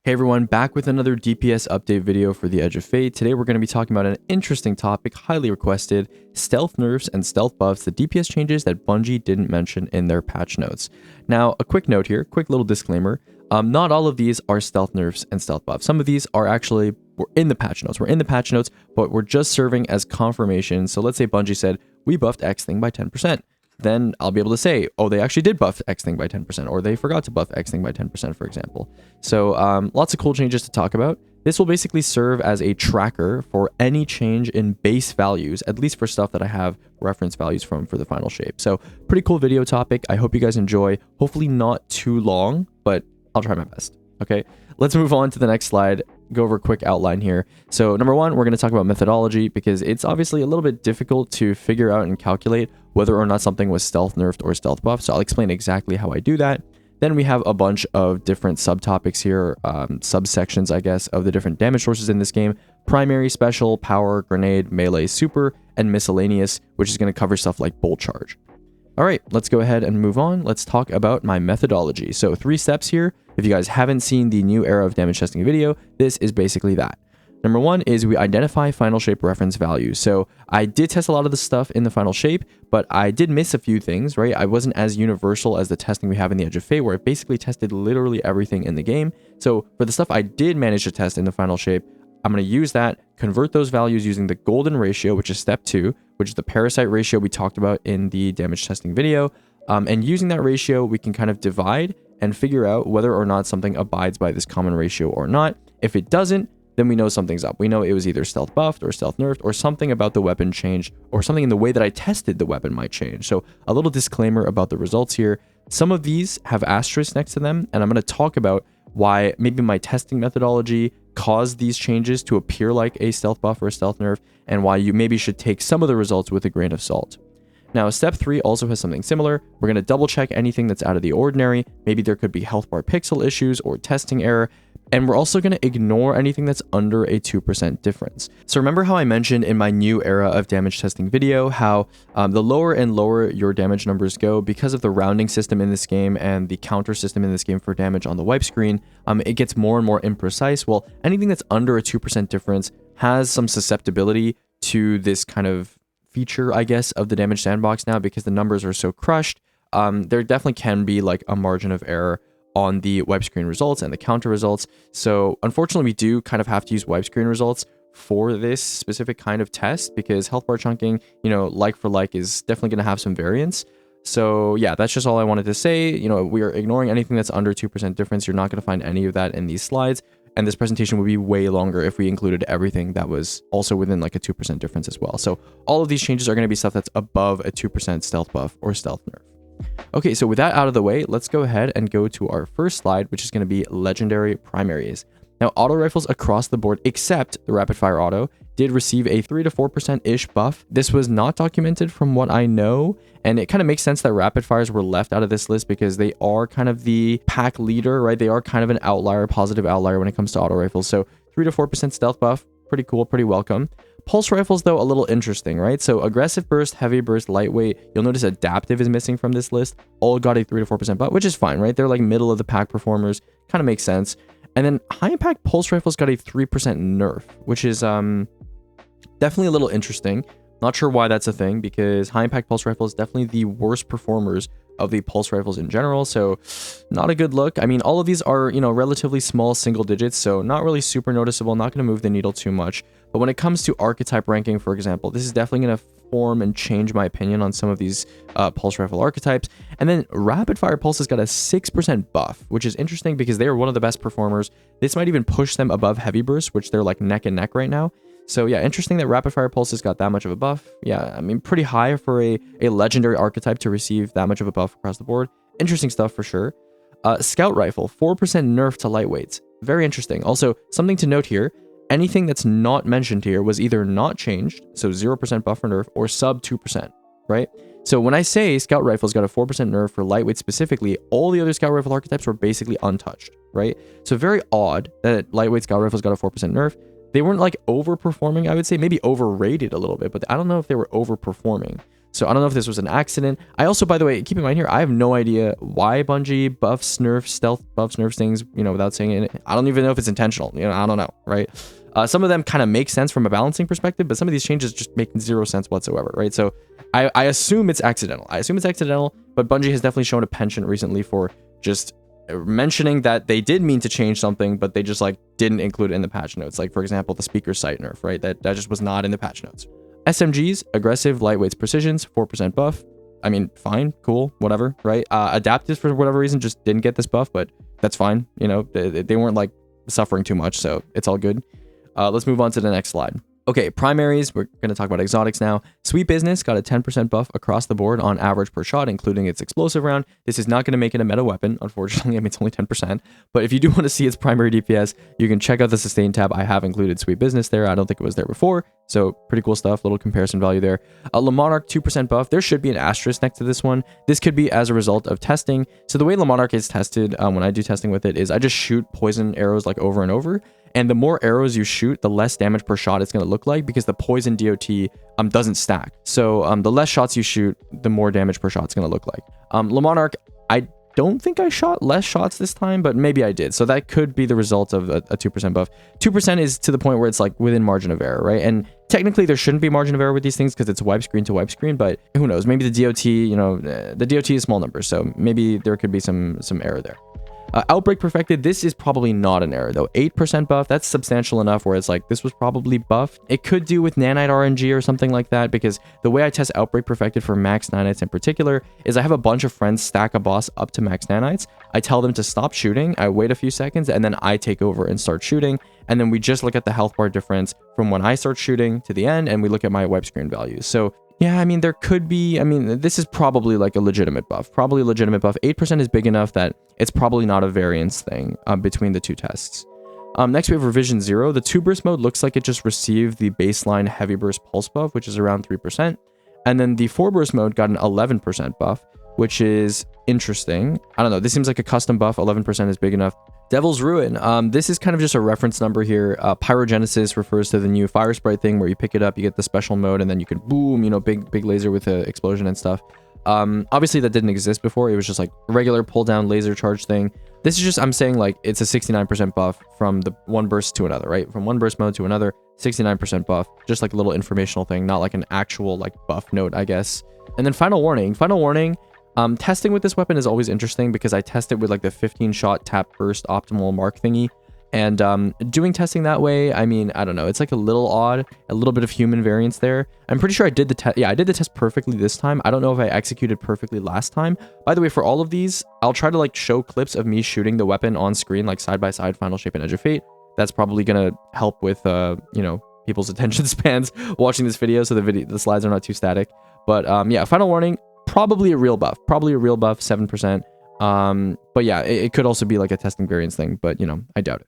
Hey everyone, back with another DPS update video for the Edge of Fate. Today we're going to be talking about an interesting topic, highly requested, stealth nerfs and stealth buffs, the DPS changes that Bungie didn't mention in their patch notes. Now, a quick note here, quick little disclaimer, not all of these are stealth nerfs and stealth buffs. Some of these are actually, we're in the patch notes, but we're just serving as confirmation. So let's say Bungie said, we buffed X thing by 10%. Then I'll be able to say, oh, they actually did buff X thing by 10%, or they forgot to buff X thing by 10%, for example. So lots of cool changes to talk about. This will basically serve as a tracker for any change in base values, at least for stuff that I have reference values from for the final shape. So pretty cool video topic. I hope you guys enjoy. Hopefully not too long, but I'll try my best. Okay, let's move on to the next slide. Go over a quick outline here. So number one, we're going to talk about methodology because it's obviously a little bit difficult to figure out and calculate whether or not something was stealth nerfed or stealth buffed. So I'll explain exactly how I do that. Then we have a bunch of different subtopics here, subsections, I guess, of the different damage sources in this game: primary, special, power, grenade, melee, super, and miscellaneous, which is going to cover stuff like bolt charge. All right, let's go ahead and move on. Let's talk about my methodology. So 3 steps here. If you guys haven't seen the new era of damage testing video, this is basically that. Number one is we identify final shape reference values. So I did test a lot of the stuff in the final shape, but I did miss a few things, right? I wasn't as universal as the testing we have in the Edge of Fate, where it basically tested literally everything in the game. So for the stuff I did manage to test in the final shape, I'm going to use that, convert those values using the golden ratio, which is step 2, which is the parasite ratio we talked about in the damage testing video. And using that ratio, we can kind of divide and figure out whether or not something abides by this common ratio or not. If it doesn't, then we know something's up. We know it was either stealth buffed or stealth nerfed, or something about the weapon changed, or something in the way that I tested the weapon might change. So a little disclaimer about the results here. Some of these have asterisks next to them, and I'm going to talk about why maybe my testing methodology caused these changes to appear like a stealth buff or a stealth nerf, and why you maybe should take some of the results with a grain of salt. Now, step 3 also has something similar. We're going to double check anything that's out of the ordinary. Maybe there could be health bar pixel issues or testing error. And we're also going to ignore anything that's under a 2% difference. So remember how I mentioned in my new era of damage testing video, how the lower and lower your damage numbers go because of the rounding system in this game and the counter system in this game for damage on the wipe screen, it gets more and more imprecise. Well, anything that's under a 2% difference has some susceptibility to this kind of feature, I guess, of the damage sandbox now, because the numbers are so crushed. There definitely can be like a margin of error on the wipe screen results and the counter results. So unfortunately, we do kind of have to use wipe screen results for this specific kind of test, because health bar chunking, you know, like for like, is definitely going to have some variance. So yeah, that's just all I wanted to say. You know, we are ignoring anything that's under 2% difference. You're not going to find any of that in these slides. And this presentation would be way longer if we included everything that was also within like a 2% difference as well. So all of these changes are going to be stuff that's above a 2% stealth buff or stealth nerf. Okay, so with that out of the way, let's go ahead and go to our first slide, which is going to be legendary primaries. Now, auto rifles across the board, except the rapid fire auto, did receive a 3 to 4%-ish buff. This was not documented from what I know, and it kind of makes sense that rapid fires were left out of this list because they are kind of the pack leader, right? They are kind of an outlier, positive outlier when it comes to auto rifles. So 3 to 4% stealth buff, pretty cool, pretty welcome. Pulse rifles, though, a little interesting, right? So aggressive burst, heavy burst, lightweight. You'll notice adaptive is missing from this list. All got a 3 to 4% buff, which is fine, right? They're like middle of the pack performers. Kind of makes sense. And then high impact pulse rifles got a 3% nerf, which is definitely a little interesting. Not sure why that's a thing, because high impact pulse rifles definitely the worst performers of the pulse rifles in general, so not a good look. I mean, all of these are, you know, relatively small single digits, so not really super noticeable, not going to move the needle too much. But when it comes to archetype ranking, for example, this is definitely going to form and change my opinion on some of these pulse rifle archetypes. And then rapid fire pulse has got a 6% buff, which is interesting because they are one of the best performers. This might even push them above heavy burst, which they're like neck and neck right now. So yeah, interesting that rapid fire pulse has got that much of a buff. Yeah, I mean, pretty high for a legendary archetype to receive that much of a buff across the board. Interesting stuff for sure. Scout rifle, 4% nerf to lightweights. Very interesting. Also, something to note here, anything that's not mentioned here was either not changed, so 0% buff or nerf, or sub 2%, right? So when I say scout rifle's got a 4% nerf for lightweight specifically, all the other scout rifle archetypes were basically untouched, right? So very odd that lightweight scout rifle's got a 4% nerf. They weren't like overperforming, I would say, maybe overrated a little bit, but I don't know if they were overperforming. So I don't know if this was an accident. I also, by the way, keep in mind here, I have no idea why Bungie buffs, nerfs, stealth buffs, nerfs things, you know, without saying it. I don't even know if it's intentional. You know, I don't know, right? Some of them kind of make sense from a balancing perspective, but some of these changes just make zero sense whatsoever, right? So I assume it's accidental. But Bungie has definitely shown a penchant recently for just mentioning that they did mean to change something, but they just like didn't include it in the patch notes. Like, for example, the speaker sight nerf, right? That just was not in the patch notes. SMGs, aggressive, lightweights, precisions, 4% buff. I mean, fine, cool, whatever, right? Adaptives, for whatever reason, just didn't get this buff, but that's fine. You know, they weren't like suffering too much, so it's all good. Let's move on to the next slide. Okay, primaries, we're going to talk about exotics now. Sweet Business got a 10% buff across the board on average per shot, including its explosive round. This is not going to make it a meta weapon, unfortunately. I mean, it's only 10%. But if you do want to see its primary DPS, you can check out the sustain tab. I have included Sweet Business there. I don't think it was there before. So pretty cool stuff, little comparison value there. Le Monarch, 2% buff. There should be an asterisk next to this one. This could be as a result of testing. So the way Le Monarch is tested when I do testing with it is I just shoot poison arrows like over and over. And the more arrows you shoot, the less damage per shot it's going to look like, because the poison DOT doesn't stack. So the less shots you shoot, the more damage per shot it's going to look like. Le Monarch, I don't think I shot less shots this time, but maybe I did. So that could be the result of a 2% buff. 2% is to the point where it's like within margin of error, right? And technically there shouldn't be margin of error with these things because it's wipe screen to wipe screen, but who knows? Maybe the DOT, you know, the DOT is small numbers, so maybe there could be some error there. Outbreak Perfected, this is probably not an error though. 8% buff, that's substantial enough where it's like, this was probably buffed. It could do with nanite RNG or something like that, because the way I test Outbreak Perfected for max nanites in particular is I have a bunch of friends stack a boss up to max nanites. I tell them to stop shooting, I wait a few seconds, and then I take over and start shooting. And then we just look at the health bar difference from when I start shooting to the end, and we look at my wipe screen values. So yeah, I mean, there could be, I mean, this is probably like a legitimate buff. 8% is big enough that it's probably not a variance thing between the two tests. Next, we have Revision 0. The 2 burst mode looks like it just received the baseline heavy burst pulse buff, which is around 3%. And then the 4 burst mode got an 11% buff, which is interesting. I don't know. This seems like a custom buff. 11% is big enough. Devil's Ruin. This is kind of just a reference number here. Pyrogenesis refers to the new fire sprite thing where you pick it up, you get the special mode, and then you can boom, you know, big laser with an explosion and stuff. Obviously that didn't exist before. It was just like a regular pull down laser charge thing. This is just, I'm saying like it's a 69% buff from the one burst to another, right? From one burst mode to another, 69% buff. Just like a little informational thing, not like an actual like buff note, I guess. And then Final Warning. Testing with this weapon is always interesting because I test it with like the 15 shot tap burst optimal mark thingy. And doing testing that way, I mean, I don't know. It's like a little odd, a little bit of human variance there. I'm pretty sure I did the test. Yeah, I did the test perfectly this time. I don't know if I executed perfectly last time. By the way, for all of these, I'll try to like show clips of me shooting the weapon on screen, like side by side, Final Shape and Edge of Fate. That's probably going to help with, you know, people's attention spans watching this video, so the slides are not too static. But yeah, Final Warning, probably a real buff, 7%. But yeah, it could also be like a testing variance thing, but you know, I doubt it.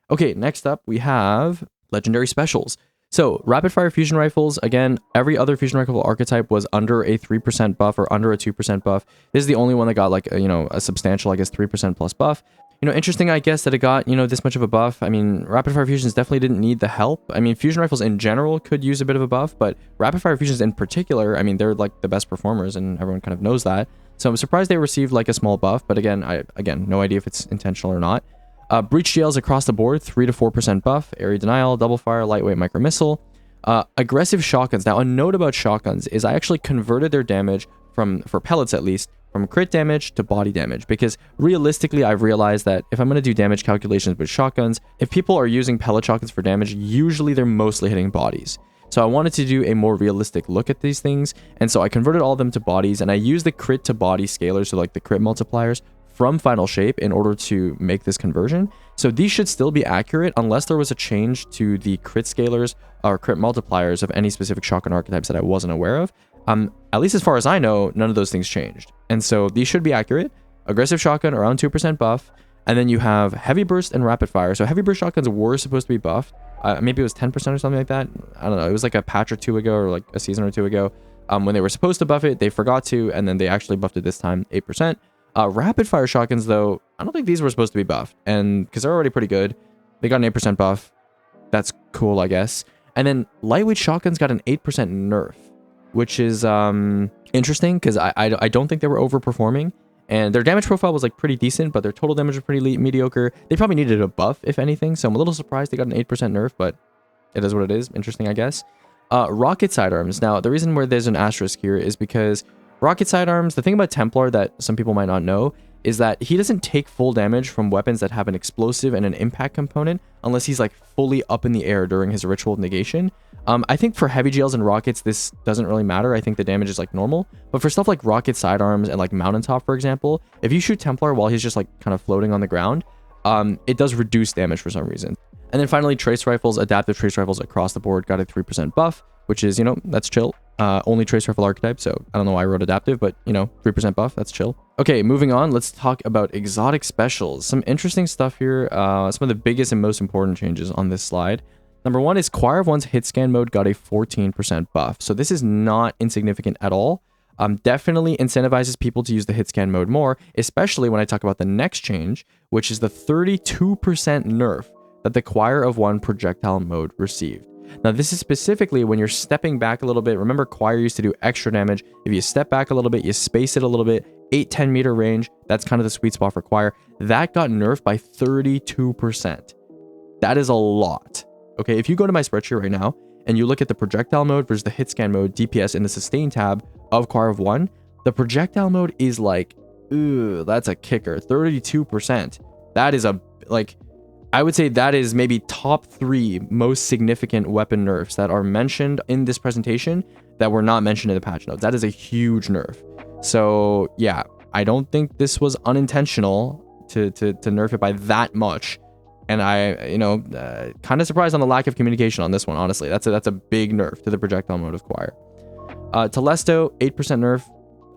Okay, next up we have legendary specials. So rapid fire fusion rifles, again, every other fusion rifle archetype was under a 3% buff or under a 2% buff. This is the only one that got like, you know, a substantial, I guess, 3% plus buff. You know, interesting, I guess, that it got, you know, this much of a buff. I mean, rapid fire fusions definitely didn't need the help. I mean, fusion rifles in general could use a bit of a buff, but rapid fire fusions in particular, I mean, they're like the best performers and everyone kind of knows that. So I'm surprised they received like a small buff, but again, no idea if it's intentional or not. Breach GLs across the board, 3 to 4% buff, area denial, double fire, lightweight micro missile. Aggressive shotguns. Now, a note about shotguns is I actually converted their damage for pellets at least, from crit damage to body damage, because realistically I've realized that if I'm going to do damage calculations with shotguns, if people are using pellet shotguns for damage, usually they're mostly hitting bodies. So I wanted to do a more realistic look at these things, and so I converted all of them to bodies, and I used the crit to body scalars, so like the crit multipliers from Final Shape, in order to make this conversion. So these should still be accurate unless there was a change to the crit scalars or crit multipliers of any specific shotgun archetypes that I wasn't aware of. At least as far as I know, none of those things changed. And so these should be accurate. Aggressive shotgun, around 2% buff. And then you have heavy burst and rapid fire. So heavy burst shotguns were supposed to be buffed. Maybe it was 10% or something like that. I don't know. It was like a patch or two ago, or like a season or two ago. When they were supposed to buff it, they forgot to, and then they actually buffed it this time, 8%. Rapid fire shotguns, though, I don't think these were supposed to be buffed. And because they're already pretty good, they got an 8% buff. That's cool, I guess. And then lightweight shotguns got an 8% nerf, which is interesting because I don't think they were overperforming. And their damage profile was like pretty decent, but their total damage was pretty mediocre. They probably needed a buff, if anything. So I'm a little surprised they got an 8% nerf, but it is what it is. Interesting, I guess. Rocket sidearms. Now, the reason where there's an asterisk here is because rocket sidearms, the thing about Templar that some people might not know is that he doesn't take full damage from weapons that have an explosive and an impact component unless he's like fully up in the air during his ritual of negation. I think for heavy gels and rockets, this doesn't really matter. I think the damage is like normal. But for stuff like rocket sidearms and like mountaintop, for example, if you shoot Templar while he's just like kind of floating on the ground, it does reduce damage for some reason. And then finally, trace rifles, adaptive trace rifles across the board got a 3% buff, which is, you know, that's chill. Only trace rifle archetype, so I don't know why I wrote adaptive, but, you know, 3% buff, that's chill. Okay, moving on, let's talk about exotic specials. Some interesting stuff here, some of the biggest and most important changes on this slide. Number one is Choir of One's hit scan mode got a 14% buff, so this is not insignificant at all. Definitely incentivizes people to use the hit scan mode more, especially when I talk about the next change, which is the 32% nerf that the Choir of One projectile mode received. Now, this is specifically when you're stepping back a little bit. Remember, Choir used to do extra damage. If you step back a little bit, you space it a little bit, 8-10 meter range, that's kind of the sweet spot for Choir. That got nerfed by 32%. That is a lot. Okay, if you go to my spreadsheet right now and you look at the projectile mode versus the hit scan mode, DPS in the sustain tab of Choir of One, the projectile mode is like, ooh, that's a kicker. 32%. That is a, like, I would say that is maybe top 3 most significant weapon nerfs that are mentioned in this presentation that were not mentioned in the patch notes. That is a huge nerf. So yeah, I don't think this was unintentional to nerf it by that much. And I, you know, kind of surprised on the lack of communication on this one, honestly. That's a big nerf to the projectile mode of Choir. Telesto, 8%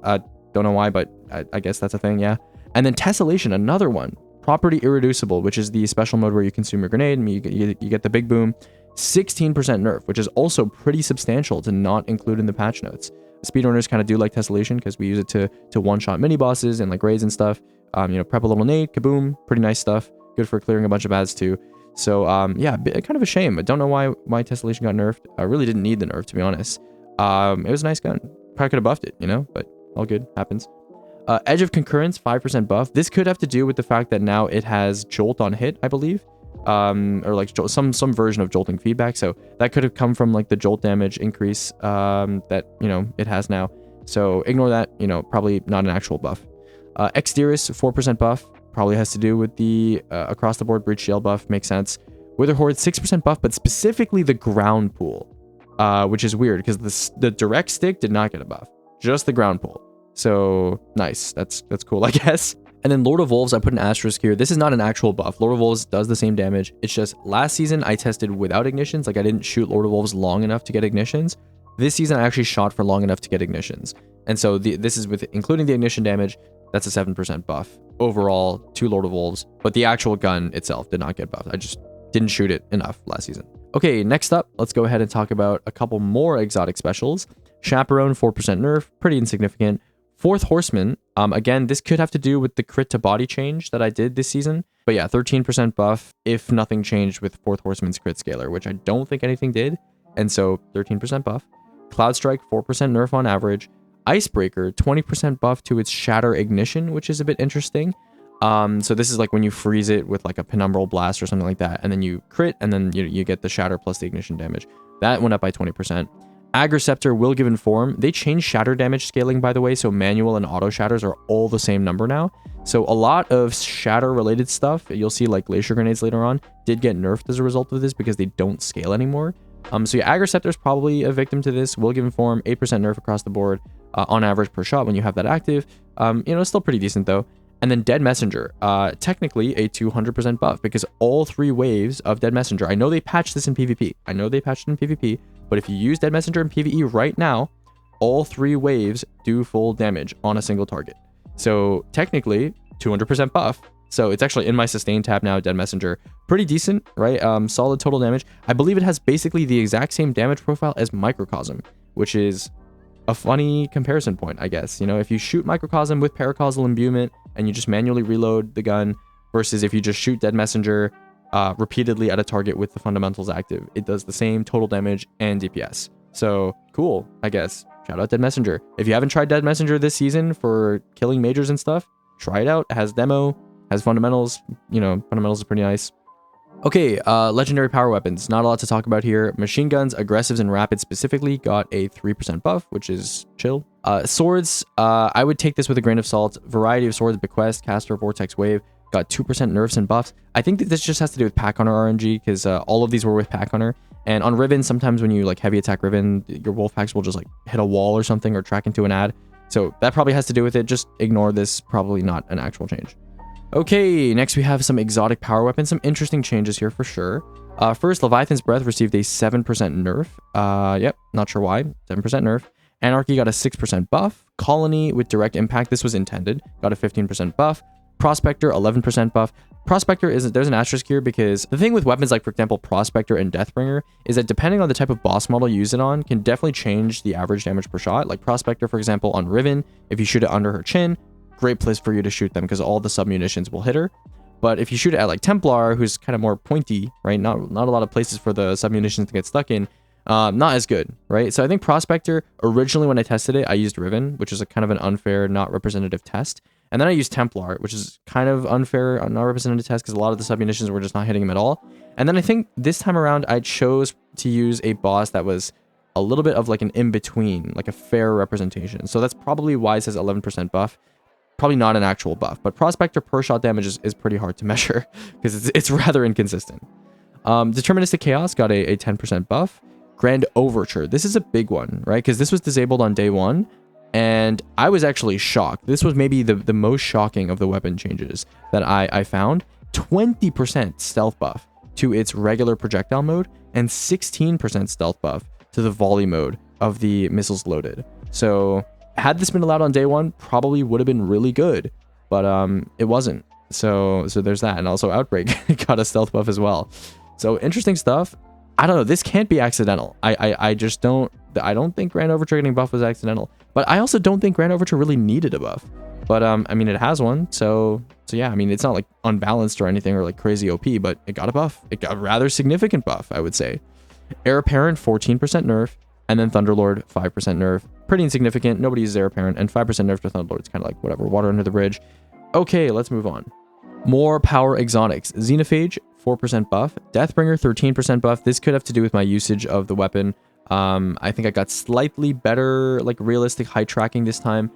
nerf. Don't know why, but I guess that's a thing, yeah. And then Tessellation, another one. Property Irreducible, which is the special mode where you consume your grenade and you get the big boom. 16% nerf, which is also pretty substantial to not include in the patch notes. Speedrunners kind of do like Tessellation because we use it to one-shot mini bosses and like raids and stuff. You know, prep a little nade, kaboom, pretty nice stuff. Good for clearing a bunch of ads too. So yeah, kind of a shame. I don't know why Tessellation got nerfed. I really didn't need the nerf, to be honest. It was a nice gun. Probably could have buffed it, you know, but all good, happens. Edge of Concurrence, 5% buff. This could have to do with the fact that now it has Jolt on hit, I believe. Or like some version of jolting feedback. So that could have come from like the jolt damage increase that, you know, it has now. So ignore that, you know, probably not an actual buff. Exteris, 4% buff. Probably has to do with the across the board breach shield buff. Makes sense. Wither Horde, 6% buff, but specifically the ground pool, which is weird because the direct stick did not get a buff. Just the ground pool. So nice. That's cool, I guess. And then Lord of Wolves, I put an asterisk here. This is not an actual buff. Lord of Wolves does the same damage. It's just last season I tested without ignitions. Like I didn't shoot Lord of Wolves long enough to get ignitions. This season I actually shot for long enough to get ignitions. And so this is with including the ignition damage. That's a 7% buff overall to Lord of Wolves. But the actual gun itself did not get buffed. I just didn't shoot it enough last season. Okay, next up, let's go ahead and talk about a couple more exotic specials. Chaperone, 4% nerf, pretty insignificant. Fourth Horseman, again, this could have to do with the crit to body change that I did this season. But yeah, 13% buff if nothing changed with Fourth Horseman's crit scaler, which I don't think anything did. And so 13% buff. Cloud Strike, 4% nerf on average. Icebreaker, 20% buff to its Shatter Ignition, which is a bit interesting. So this is like when you freeze it with like a Penumbral Blast or something like that, and then you crit, and then you get the Shatter plus the Ignition damage. That went up by 20%. Agriceptor, Will Given Form. They changed shatter damage scaling, by the way, so manual and auto shatters are all the same number now. So a lot of shatter related stuff, you'll see like Glacier Grenades later on, did get nerfed as a result of this because they don't scale anymore. So yeah, Agriceptor is probably a victim to this. Will Given Form, 8% nerf across the board on average per shot when you have that active. You know, it's still pretty decent though. And then Dead Messenger, technically a 200% buff because all 3 waves of Dead Messenger, I know they patched this in PvP. I know they patched it in PvP, but if you use Dead Messenger in PvE right now, all 3 waves do full damage on a single target. So technically 200% buff. So it's actually in my sustain tab now, Dead Messenger. Pretty decent, right? Solid total damage. I believe it has basically the exact same damage profile as Microcosm, which is a funny comparison point, I guess. You know, if you shoot Microcosm with Paracausal Imbuement and you just manually reload the gun versus if you just shoot Dead Messenger repeatedly at a target with the fundamentals active, it does the same total damage and DPS. So cool, I guess. Shout out Dead Messenger. If you haven't tried Dead Messenger this season for killing majors and stuff, try it out. It has demo, has fundamentals. You know, fundamentals is pretty nice. Okay, legendary power weapons. Not a lot to talk about here. Machine guns, aggressives, and rapids specifically got a 3% buff, which is chill. Swords, I would take this with a grain of salt. Variety of swords, Bequest, Caster, Vortex, Wave, got 2% nerfs and buffs. I think that this just has to do with Pack Hunter RNG, because all of these were with Pack Hunter. And on Riven, sometimes when you like heavy attack Riven, your wolf packs will just like hit a wall or something or track into an ad. So that probably has to do with it. Just ignore this. Probably not an actual change. Okay, next we have some exotic power weapons. Some interesting changes here for sure. First, Leviathan's Breath received a 7% nerf. Yep, not sure why. 7% nerf. Anarchy got a 6% buff. Colony with direct impact, this was intended, got a 15% buff. Prospector, 11% buff. Prospector there's an asterisk here because the thing with weapons like, for example, Prospector and Deathbringer is that depending on the type of boss model you use it on can definitely change the average damage per shot. Like Prospector, for example, on Riven, if you shoot it under her chin, great place for you to shoot them because all the sub-munitions will hit her. But if you shoot it at like Templar, who's kind of more pointy, right? Not a lot of places for the sub-munitions to get stuck in. Not as good, right? So I think Prospector, originally when I tested it, I used Riven, which is a kind of an unfair, not representative test. And then I used Templar, which is kind of unfair, not representative test because a lot of the sub-munitions were just not hitting him at all. And then I think this time around, I chose to use a boss that was a little bit of like an in-between, like a fair representation. So that's probably why it says 11% buff. Probably not an actual buff, but Prospector per shot damage is pretty hard to measure because it's rather inconsistent. Deterministic Chaos got a 10% buff. Grand Overture, this is a big one, right? Because this was disabled on day one, and I was actually shocked. This was maybe the most shocking of the weapon changes that I found. 20% stealth buff to its regular projectile mode, and 16% stealth buff to the volley mode of the missiles loaded. So had this been allowed on day one, probably would have been really good, but it wasn't. So there's that. And also Outbreak got a stealth buff as well. So interesting stuff. I don't know. This can't be accidental. I just don't. I don't think Grand Overture getting buff was accidental. But I also don't think Grand Overture really needed a buff. But I mean, it has one. So yeah. I mean, it's not like unbalanced or anything or like crazy OP, but it got a buff. It got a rather significant buff, I would say. Heir Apparent 14% nerf, and then Thunderlord 5% nerf. Pretty insignificant. Nobody uses Heir Apparent, and 5% nerf to Thunderlord. It's kind of like whatever. Water under the bridge. Okay, let's move on. More power exotics. Xenophage 4% buff. Deathbringer 13% buff. This could have to do with my usage of the weapon. I think I got slightly better, like realistic height tracking this time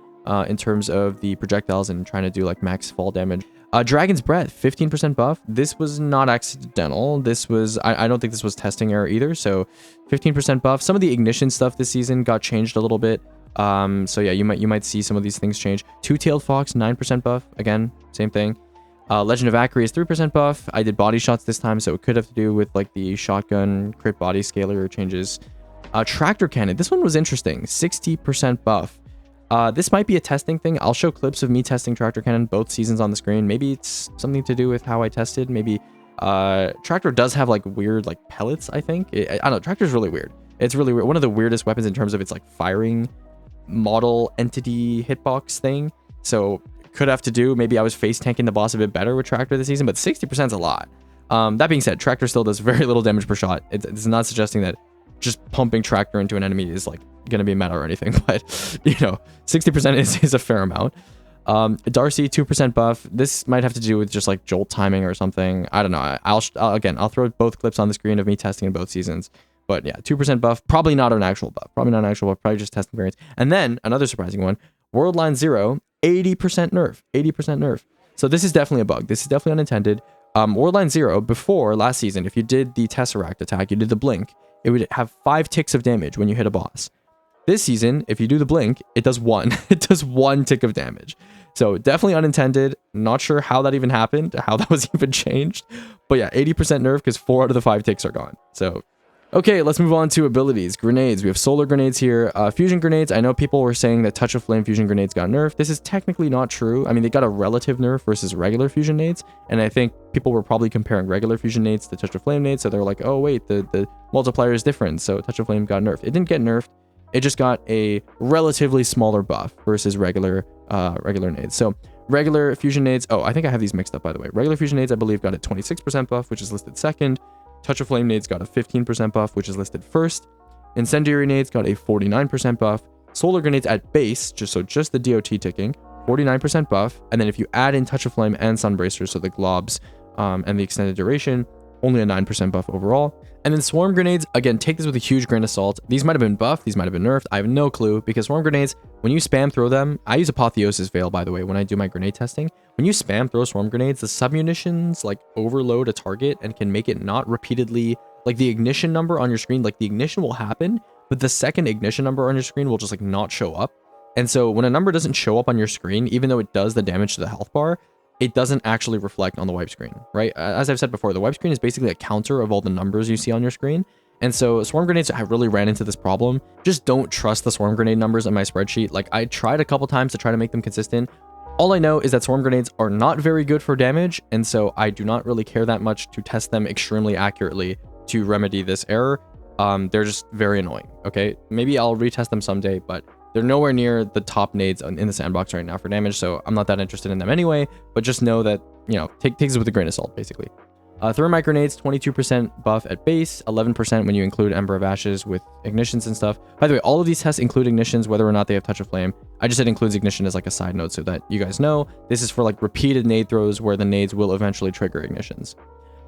in terms of the projectiles and trying to do like max fall damage. Dragon's Breath 15% buff. This was not accidental. This was I don't think this was testing error either. So 15% buff. Some of the ignition stuff this season got changed a little bit. So yeah, you might see some of these things change. Two-tailed Fox 9% buff. Again, same thing. Legend of Acri is 3% buff. I did body shots this time, so it could have to do with like the shotgun crit body scalar changes. Tractor Cannon, this one was interesting. 60% buff. This might be a testing thing. I'll show clips of me testing Tractor Cannon both seasons on the screen. Maybe it's something to do with how I tested. Maybe Tractor does have like weird like pellets, I think. I don't know. Tractor's really weird. It's really weird. One of the weirdest weapons in terms of its like firing model entity hitbox thing. So could have to do, maybe I was face tanking the boss a bit better with Tractor this season, but 60% is a lot. That being said, Tractor still does very little damage per shot. It's not suggesting that just pumping Tractor into an enemy is like gonna be meta or anything, but you know, 60% is a fair amount. Darcy 2% buff. This might have to do with just like jolt timing or something. I don't know. I'll throw both clips on the screen of me testing in both seasons. But yeah, 2% buff. Probably not an actual buff. Probably just testing variants. And then another surprising one, World Line 0, 80% nerf. 80% nerf. So this is definitely a bug. This is definitely unintended. World Line 0, before last season, if you did the Tesseract attack, you did the blink, it would have 5 ticks of damage when you hit a boss. This season, if you do the blink, it does 1. It does 1 tick of damage. So definitely unintended. Not sure how that even happened, how that was even changed. But yeah, 80% nerf because 4 out of the 5 ticks are gone. So okay, let's move on to abilities. Grenades. We have solar grenades here. Fusion grenades. I know people were saying that Touch of Flame fusion grenades got nerfed. This is technically not true. I mean, they got a relative nerf versus regular fusion nades. And I think people were probably comparing regular fusion nades to Touch of Flame nades. So they're like, oh, wait, the multiplier is different. So Touch of Flame got nerfed. It didn't get nerfed. It just got a relatively smaller buff versus regular nades. So regular fusion nades. Oh, I think I have these mixed up, by the way. Regular fusion nades, I believe, got a 26% buff, which is listed second. Touch of Flame nades got a 15% buff, which is listed first. Incendiary nades got a 49% buff. Solar grenades at base, just the DOT ticking, 49% buff. And then if you add in Touch of Flame and Sunbracers, so the globs and the extended duration, only a 9% buff overall. And then swarm grenades, again, take this with a huge grain of salt. These might have been buffed, these might have been nerfed. I have no clue, because swarm grenades, when you spam throw them, I use Apotheosis Veil, by the way, when I do my grenade testing. When you spam throw swarm grenades, the submunitions like overload a target and can make it not repeatedly, like the ignition number on your screen, like the ignition will happen, but the second ignition number on your screen will just like not show up. And so when a number doesn't show up on your screen, even though it does the damage to the health bar, it doesn't actually reflect on the wipe screen, right? As I've said before, the wipe screen is basically a counter of all the numbers you see on your screen. And so swarm grenades, I really ran into this problem. Just don't trust the swarm grenade numbers in my spreadsheet. Like I tried a couple times to try to make them consistent. All I know is that swarm grenades are not very good for damage. And so I do not really care that much to test them extremely accurately to remedy this error. They're just very annoying. Okay, maybe I'll retest them someday, but they're nowhere near the top nades in the sandbox right now for damage, so I'm not that interested in them anyway. But just know that, you know, take this with a grain of salt, basically. Thermite grenades, 22% buff at base, 11% when you include Ember of Ashes with ignitions and stuff. By the way, all of these tests include ignitions, whether or not they have Touch of Flame. I just said includes ignition as like a side note so that you guys know. This is for like repeated nade throws where the nades will eventually trigger ignitions.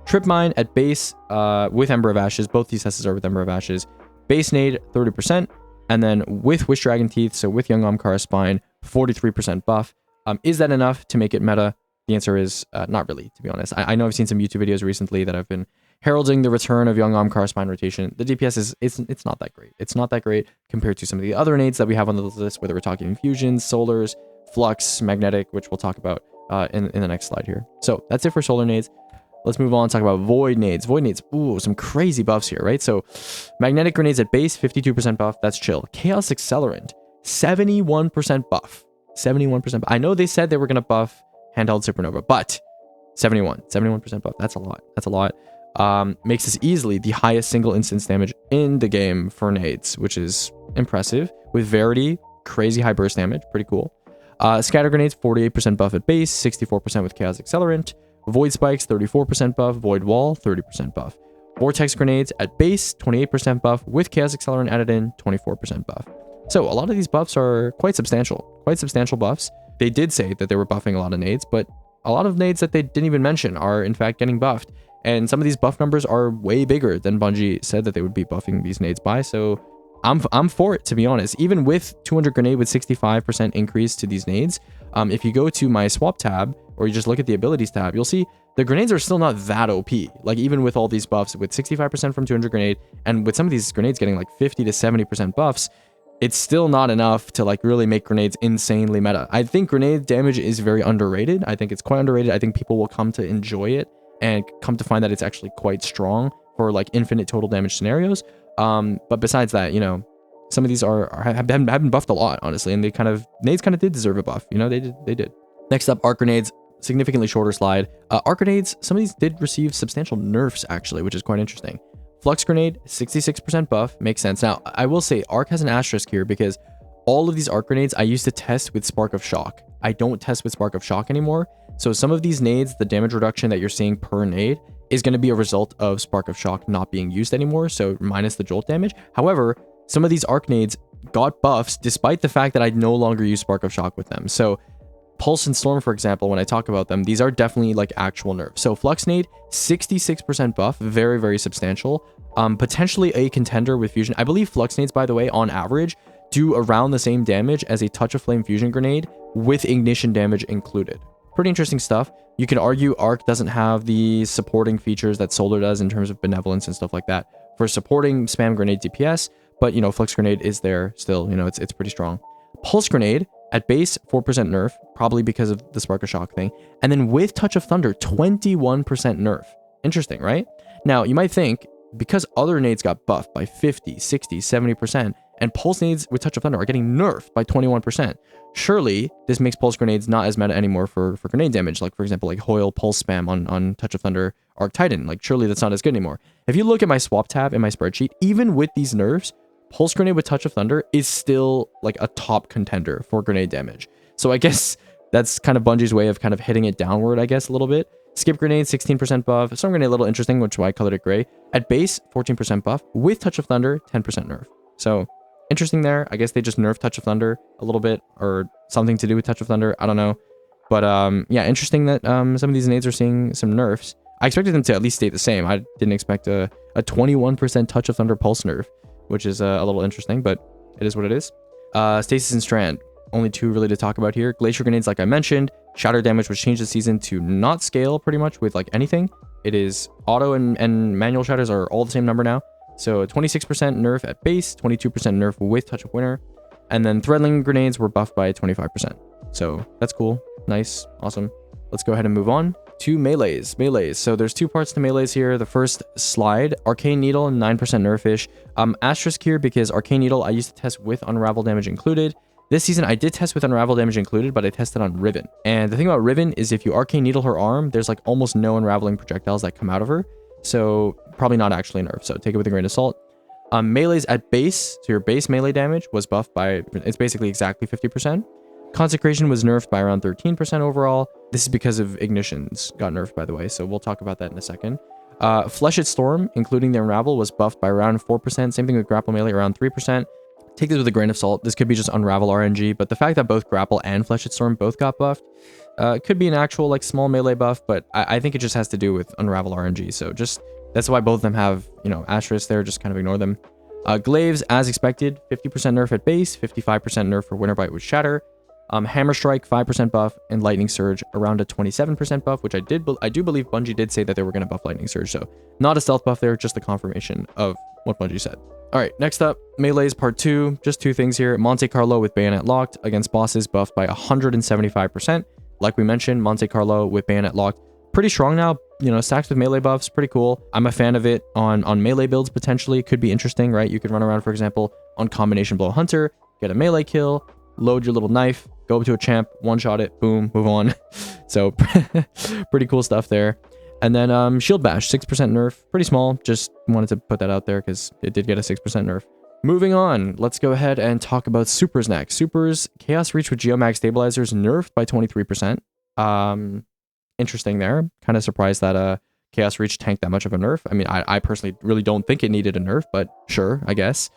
Trip Mine at base with Ember of Ashes. Both these tests are with Ember of Ashes. Base nade, 30%. And then with Wish Dragon Teeth, so with Young Ahamkara Spine, 43% buff. Is that enough to make it meta? The answer is not really, to be honest. I know I've seen some YouTube videos recently that have been heralding the return of Young Ahamkara Spine rotation. The DPS it's not that great. It's not that great compared to some of the other nades that we have on the list, whether we're talking infusions, solars, flux, magnetic, which we'll talk about in the next slide here. So that's it for solar nades. Let's move on and talk about void nades. Void nades, ooh, some crazy buffs here, right? So magnetic grenades at base, 52% buff. That's chill. Chaos Accelerant, 71% buff. 71%. I know they said they were going to buff handheld supernova, but 71% buff. That's a lot. That's a lot. Makes this easily the highest single instance damage in the game for nades, which is impressive. With Verity, crazy high burst damage. Pretty cool. Scatter grenades, 48% buff at base, 64% with Chaos Accelerant. Void Spikes, 34% buff. Void Wall, 30% buff. Vortex Grenades at base, 28% buff. With Chaos Accelerant added in, 24% buff. So a lot of these buffs are quite substantial. Quite substantial buffs. They did say that they were buffing a lot of nades, but a lot of nades that they didn't even mention are in fact getting buffed. And some of these buff numbers are way bigger than Bungie said that they would be buffing these nades by. So I'm for it, to be honest. Even with 200 grenade with 65% increase to these nades, if you go to my swap tab, or you just look at the abilities tab, you'll see the grenades are still not that OP. Like even with all these buffs, with 65% from 200 grenade, and with some of these grenades getting like 50 to 70% buffs, it's still not enough to like really make grenades insanely meta. I think grenade damage is very underrated. I think it's quite underrated. I think people will come to enjoy it and come to find that it's actually quite strong for like infinite total damage scenarios. But besides that, you know, some of these have been buffed a lot, honestly, and nades kind of did deserve a buff. You know, they did. Next up, arc grenades. Significantly shorter slide. Arc grenades, some of these did receive substantial nerfs actually, which is quite interesting. Flux grenade, 66% buff, makes sense. Now, I will say arc has an asterisk here because all of these arc grenades I used to test with Spark of Shock. I don't test with Spark of Shock anymore. So some of these nades, the damage reduction that you're seeing per nade is going to be a result of Spark of Shock not being used anymore, so minus the jolt damage. However, some of these arc nades got buffs despite the fact that I no longer use Spark of Shock with them. So Pulse and Storm, for example, when I talk about them, these are definitely like actual nerfs. So Flux Nade, 66% buff, very, very substantial. Potentially a contender with Fusion. I believe Flux Nades, by the way, on average, do around the same damage as a Touch of Flame Fusion Grenade with ignition damage included. Pretty interesting stuff. You can argue Arc doesn't have the supporting features that Solar does in terms of benevolence and stuff like that for supporting spam grenade DPS, but you know, Flux Grenade is there still, you know, it's pretty strong. Pulse Grenade, at base, 4% nerf, probably because of the Spark of Shock thing. And then with Touch of Thunder, 21% nerf. Interesting, right? Now, you might think, because other nades got buffed by 50, 60, 70%, and Pulse nades with Touch of Thunder are getting nerfed by 21%, surely this makes Pulse grenades not as meta anymore for grenade damage. Like, for example, like Hoyle Pulse spam on Touch of Thunder Arc Titan. Like, surely that's not as good anymore. If you look at my swap tab in my spreadsheet, even with these nerfs, Pulse Grenade with Touch of Thunder is still like a top contender for grenade damage. So I guess that's kind of Bungie's way of kind of hitting it downward, I guess, a little bit. Skip Grenade, 16% buff. Storm Grenade, a little interesting, which is why I colored it gray. At base, 14% buff. With Touch of Thunder, 10% nerf. So interesting there. I guess they just nerfed Touch of Thunder a little bit, or something to do with Touch of Thunder. I don't know. But yeah, interesting that some of these nades are seeing some nerfs. I expected them to at least stay the same. I didn't expect a 21% Touch of Thunder pulse nerf, which is a little interesting, but it is what it is. Stasis and Strand. Only two really to talk about here. Glacier Grenades, like I mentioned. Shatter damage was changed this season to not scale pretty much with like anything. It is auto and manual shatters are all the same number now. So 26% nerf at base, 22% nerf with Touch of Winter. And then Threadling Grenades were buffed by 25%. So that's cool. Nice. Awesome. Let's go ahead and move on to melees. So there's two parts to melees here. The first slide, Arcane Needle, 9% nerfish. Asterisk here because Arcane Needle I used to test with Unravel damage included. This season I did test with Unravel damage included, but I tested on Riven. And the thing about Riven is if you Arcane Needle her arm, there's like almost no unraveling projectiles that come out of her. So probably not actually nerfed. So take it with a grain of salt. Melees at base, so your base melee damage was buffed by, it's basically exactly 50%. Consecration was nerfed by around 13% overall. This is because of Ignitions got nerfed, by the way, so we'll talk about that in a second. Fleshed Storm, including the Unravel, was buffed by around 4%. Same thing with Grapple Melee, around 3%. Take this with a grain of salt. This could be just Unravel RNG, but the fact that both Grapple and Fleshed Storm both got buffed could be an actual like small melee buff, but I think it just has to do with Unravel RNG, so just that's why both of them have, you know, asterisks there, just kind of ignore them. Glaives, as expected, 50% nerf at base, 55% nerf for Winter Bite with Shatter. Hammer Strike, 5% buff, and Lightning Surge, around a 27% buff, which I do believe Bungie did say that they were going to buff Lightning Surge, so not a stealth buff there, just the confirmation of what Bungie said. Alright, next up, Melees Part 2, just two things here. Monte Carlo with Bayonet locked against bosses buffed by 175%. Like we mentioned, Monte Carlo with Bayonet locked, pretty strong now, you know, stacks with melee buffs, pretty cool. I'm a fan of it on melee builds potentially, could be interesting, right? You could run around, for example, on Combination Blow Hunter, get a melee kill, load your little knife, go up to a champ, one-shot it, boom, move on. So, pretty cool stuff there. And then Shield Bash, 6% nerf, pretty small, just wanted to put that out there because it did get a 6% nerf. Moving on, let's go ahead and talk about Supers next. Supers, Chaos Reach with Geomag Stabilizers nerfed by 23%. Interesting there. Kind of surprised that Chaos Reach tanked that much of a nerf. I mean, I personally really don't think it needed a nerf, but sure, I guess.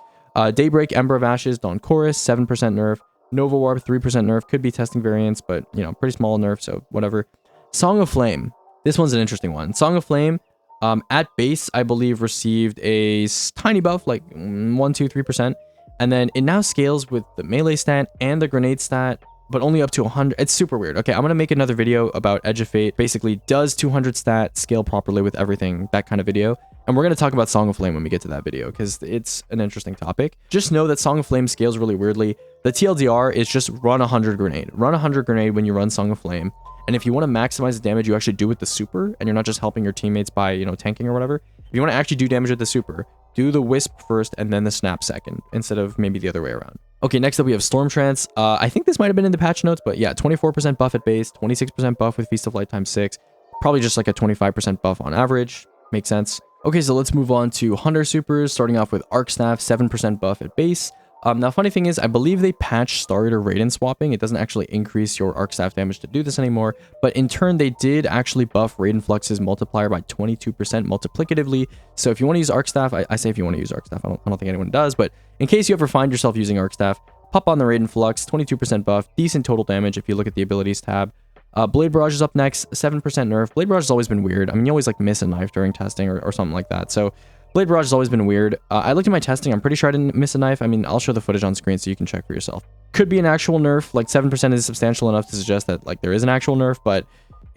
Daybreak, Ember of Ashes, Dawn Chorus, 7% nerf. Nova Warp, 3% nerf. Could be testing variants, but, you know, pretty small nerf, so whatever. Song of Flame. This one's an interesting one. Song of Flame, at base, I believe, received a tiny buff, like 1, 2, 3%. And then it now scales with the melee stat and the grenade stat, but only up to 100. It's super weird. Okay, I'm going to make another video about Edge of Fate. Basically, does 200 stat scale properly with everything? That kind of video. And we're going to talk about Song of Flame when we get to that video, because it's an interesting topic. Just know that Song of Flame scales really weirdly. The TLDR is just run 100 grenade. Run 100 grenade when you run Song of Flame. And if you want to maximize the damage you actually do with the super, and you're not just helping your teammates by, you know, tanking or whatever, if you want to actually do damage with the super, do the Wisp first and then the Snap second, instead of maybe the other way around. Okay, next up we have Storm Trance. I think this might have been in the patch notes, but yeah, 24% buff at base, 26% buff with Feast of Light times 6, probably just like a 25% buff on average. Makes sense. Okay, so let's move on to Hunter Supers, starting off with Arc Staff, 7% buff at base. Now, funny thing is, I believe they patched Star Eater Raiden swapping. It doesn't actually increase your Arc Staff damage to do this anymore, but in turn, they did actually buff Raiden Flux's multiplier by 22% multiplicatively. So if you want to use Arc Staff, I say if you want to use Arc Staff, I don't think anyone does, but in case you ever find yourself using Arc Staff, pop on the Raiden Flux, 22% buff, decent total damage if you look at the abilities tab. Blade Barrage is up next, 7% nerf. Blade Barrage has always been weird. I mean, you always like miss a knife during testing or something like that. So Blade Barrage has always been weird. I looked at my testing. I'm pretty sure I didn't miss a knife. I mean, I'll show the footage on screen so you can check for yourself. Could be an actual nerf. Like 7% is substantial enough to suggest that like there is an actual nerf, but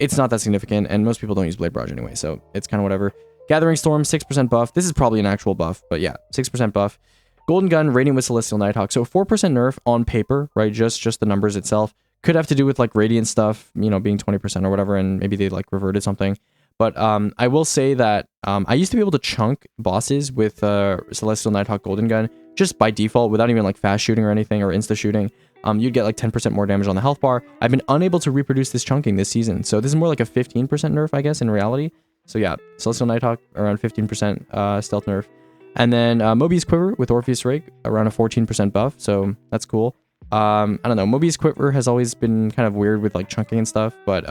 it's not that significant. And most people don't use Blade Barrage anyway, so it's kind of whatever. Gathering Storm, 6% buff. This is probably an actual buff, but yeah, 6% buff. Golden Gun, Radiant with Celestial Nighthawk. So 4% nerf on paper, right? Just the numbers itself. Could have to do with like Radiant stuff, you know, being 20% or whatever, and maybe they like reverted something. But I will say that I used to be able to chunk bosses with Celestial Nighthawk Golden Gun just by default without even like fast shooting or anything or insta shooting. You'd get like 10% more damage on the health bar. I've been unable to reproduce this chunking this season, so this is more like a 15% nerf, I guess, in reality. So yeah, Celestial Nighthawk around 15% stealth nerf. And then Mobius Quiver with Orpheus Rig around a 14% buff, so that's cool. I don't know, Mobius Quiver has always been kind of weird with like chunking and stuff, but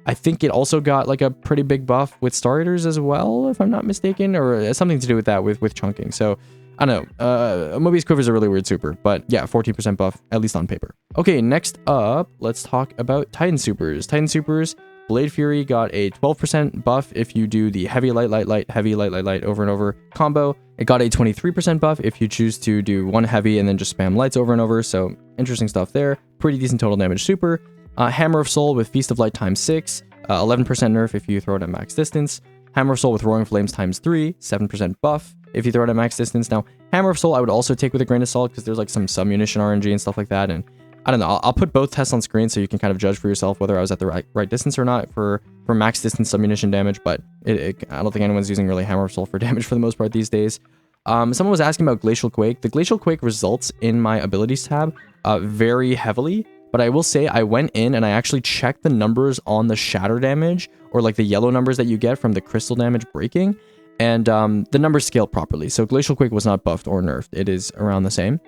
I think it also got like a pretty big buff with starters as well, if I'm not mistaken, or something to do with that with chunking. So I don't know. Mobius Quiver is a really weird super, but yeah, 14% buff, at least on paper. Okay, next up, let's talk about Titan supers. Titan supers, Blade Fury got a 12% buff if you do the heavy light light light heavy light light light over and over combo. It got a 23% buff if you choose to do one heavy and then just spam lights over and over. So interesting stuff there. Pretty decent total damage super. Hammer of Soul with Feast of Light times 6, 11% nerf if you throw it at max distance. Hammer of Soul with Roaring Flames times 3, 7% buff if you throw it at max distance. Now, Hammer of Soul I would also take with a grain of salt because there's like some sub-munition RNG and stuff like that. And I don't know, I'll put both tests on screen so you can kind of judge for yourself whether I was at the right distance or not for max distance sub-munition damage. But I don't think anyone's using really Hammer of Soul for damage for the most part these days. Someone was asking about Glacial Quake. The Glacial Quake results in my abilities tab very heavily. But I will say I went in and I actually checked the numbers on the shatter damage or like the yellow numbers that you get from the crystal damage breaking. And the numbers scale properly. So Glacial Quake was not buffed or nerfed. It is around the same.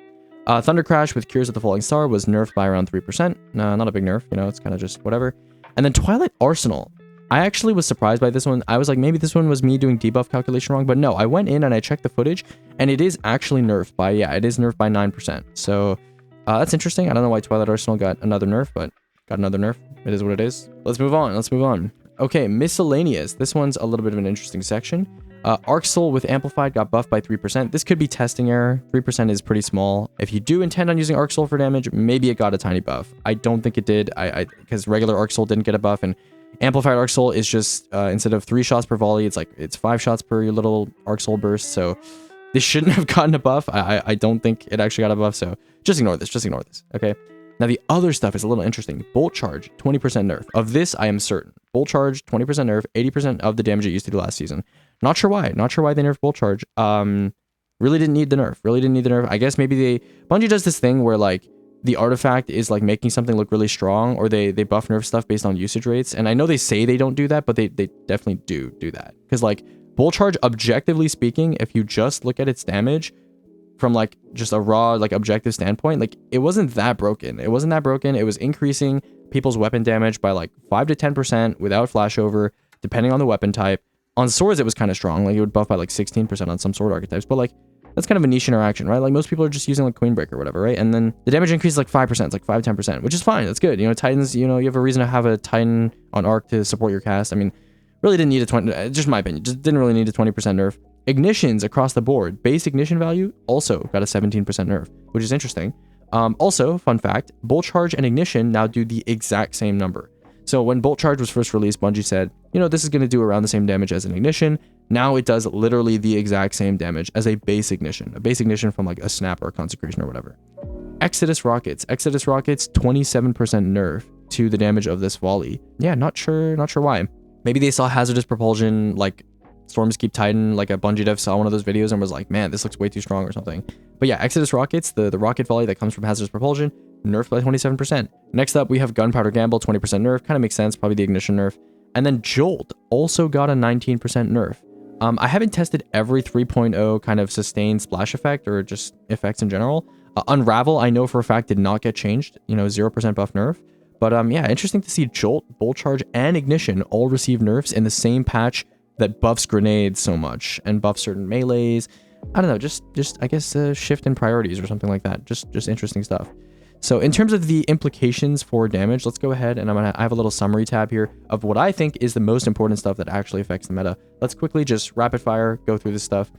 Thunder Crash with Cures of the Falling Star was nerfed by around 3%. No, not a big nerf. You know, it's kind of just whatever. And then Twilight Arsenal. I actually was surprised by this one. I was like, maybe this one was me doing debuff calculation wrong. But no, I went in and I checked the footage. And it is actually nerfed by, yeah, it is nerfed by 9%. So that's interesting. I don't know why Twilight Arsenal got another nerf, but got another nerf. It is what it is. Let's move on. Okay, Miscellaneous. This one's a little bit of an interesting section. Arc Soul with Amplified got buffed by 3%. This could be testing error. 3% is pretty small. If you do intend on using Arc Soul for damage, maybe it got a tiny buff. I don't think it did, because regular Arc Soul didn't get a buff, and Amplified Arc Soul is just, instead of 3 shots per volley, it's 5 shots per your little Arc Soul burst, so this shouldn't have gotten a buff. I don't think it actually got a buff, so just ignore this, okay? Now, the other stuff is a little interesting. Bolt Charge, 20% nerf. Of this, I am certain. Bolt Charge, 20% nerf, 80% of the damage it used to do last season. Not sure why they nerfed Bolt Charge. Really didn't need the nerf. I guess maybe Bungie does this thing where, like, the artifact is, like, making something look really strong, or they buff nerf stuff based on usage rates. And I know they say they don't do that, but they definitely do that. Because, like, Bolt Charge, objectively speaking, if you just look at its damage from like just a raw like objective standpoint, like it wasn't that broken. It was increasing people's weapon damage by like 5 to 10% without flashover, depending on the weapon type. On swords, it was kind of strong. Like it would buff by like 16% on some sword archetypes, but like that's kind of a niche interaction, right? Like most people are just using like Queenbreaker or whatever, right? And then the damage increase is like 5%, it's like 5-10%, which is fine. That's good. You know, Titans, you know, you have a reason to have a Titan on Arc to support your cast. I mean, really didn't need a 20, just my opinion, just didn't really need a 20% nerf. Ignitions across the board, base ignition value also got a 17% nerf, which is interesting. Also, fun fact, Bolt Charge and Ignition now do the exact same number. So when Bolt Charge was first released, Bungie said, you know, this is going to do around the same damage as an Ignition. Now it does literally the exact same damage as a base ignition from like a Snap or a Consecration or whatever. Exodus Rockets, 27% nerf to the damage of this volley. Yeah, not sure why. Maybe they saw Hazardous Propulsion, like Storms Keep Titan, like a Bungie dev saw one of those videos and was like, man, this looks way too strong or something. But yeah, Exodus Rockets, the rocket volley that comes from Hazardous Propulsion, nerfed by 27%. Next up, we have Gunpowder Gamble, 20% nerf. Kind of makes sense, probably the Ignition nerf. And then Jolt also got a 19% nerf. I haven't tested every 3.0 kind of sustained splash effect or just effects in general. Unravel, I know for a fact, did not get changed, you know, 0% buff nerf. But yeah, interesting to see Jolt, Bolt Charge, and Ignition all receive nerfs in the same patch that buffs grenades so much and buffs certain melees. I don't know, just I guess a shift in priorities or something like that. Just interesting stuff. So in terms of the implications for damage, let's go ahead and I have a little summary tab here of what I think is the most important stuff that actually affects the meta. Let's quickly just rapid fire go through this stuff.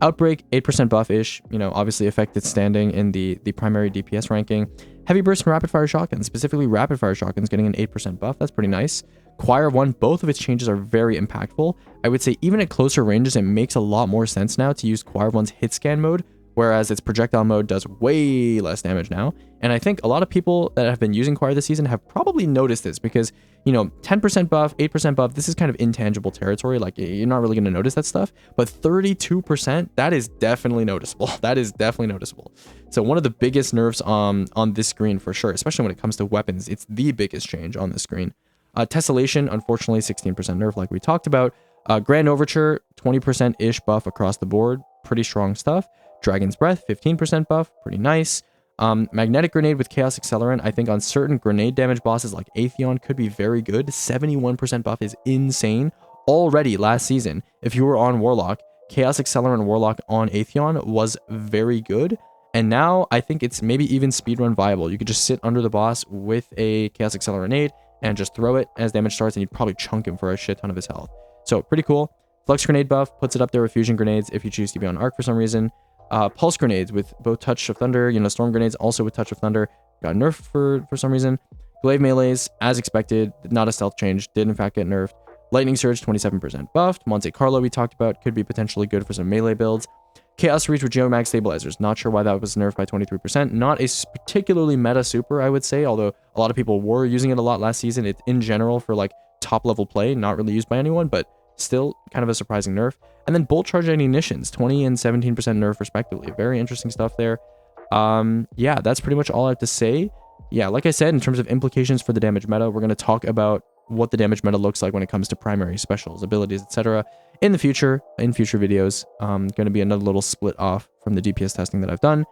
Outbreak, 8% buff-ish, you know, obviously affected standing in the primary DPS ranking. Heavy Burst and Rapid Fire Shotguns, specifically Rapid Fire Shotguns getting an 8% buff. That's pretty nice. Choir 1, both of its changes are very impactful. I would say even at closer ranges, it makes a lot more sense now to use Choir 1's hit scan mode, whereas its projectile mode does way less damage now. And I think a lot of people that have been using Choir this season have probably noticed this because, you know, 10% buff, 8% buff, this is kind of intangible territory. Like, you're not really going to notice that stuff. But 32%, that is definitely noticeable. That is definitely noticeable. So one of the biggest nerfs on this screen for sure, especially when it comes to weapons. It's the biggest change on this screen. Tessellation, unfortunately, 16% nerf like we talked about. Grand Overture, 20%-ish buff across the board. Pretty strong stuff. Dragon's Breath, 15% buff. Pretty nice. Magnetic Grenade with Chaos Accelerant, I think on certain grenade damage bosses like Atheon could be very good. 71% buff is insane. Already last season, if you were on Warlock, Chaos Accelerant Warlock on Atheon was very good. And now I think it's maybe even speedrun viable. You could just sit under the boss with a Chaos Accelerant nade and just throw it as damage starts, and you'd probably chunk him for a shit ton of his health. So pretty cool. Flux Grenade buff puts it up there with Fusion Grenades if you choose to be on Arc for some reason. Pulse Grenades with both Touch of Thunder, Storm Grenades also with Touch of Thunder. Got nerfed for some reason. Glaive Melees, as expected, not a stealth change, did in fact get nerfed. Lightning Surge, 27% buffed. Monte Carlo, we talked about, could be potentially good for some melee builds. Chaos Reach with Geomag Stabilizers, not sure why that was nerfed by 23%. Not a particularly meta super, I would say, although a lot of people were using it a lot last season. It's in general for like top level play, not really used by anyone, but still kind of a surprising nerf. And then Bolt Charge Ignitions, 20 and 17% nerf respectively. Very interesting stuff there. Yeah, that's pretty much all I have to say. Yeah, like I said, in terms of implications for the damage meta, we're going to talk about what the damage meta looks like when it comes to primary specials, abilities, etc. in the future, in future videos. Going to be another little split off from the DPS testing that I've done.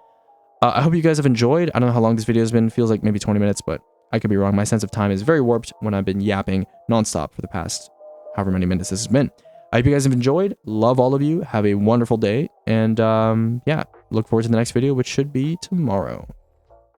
I hope you guys have enjoyed. I don't know how long this video has been. Feels like maybe 20 minutes, but I could be wrong. My sense of time is very warped when I've been yapping nonstop for the past however many minutes this has been. I hope you guys have enjoyed. Love all of you. Have a wonderful day. And yeah, look forward to the next video, which should be tomorrow.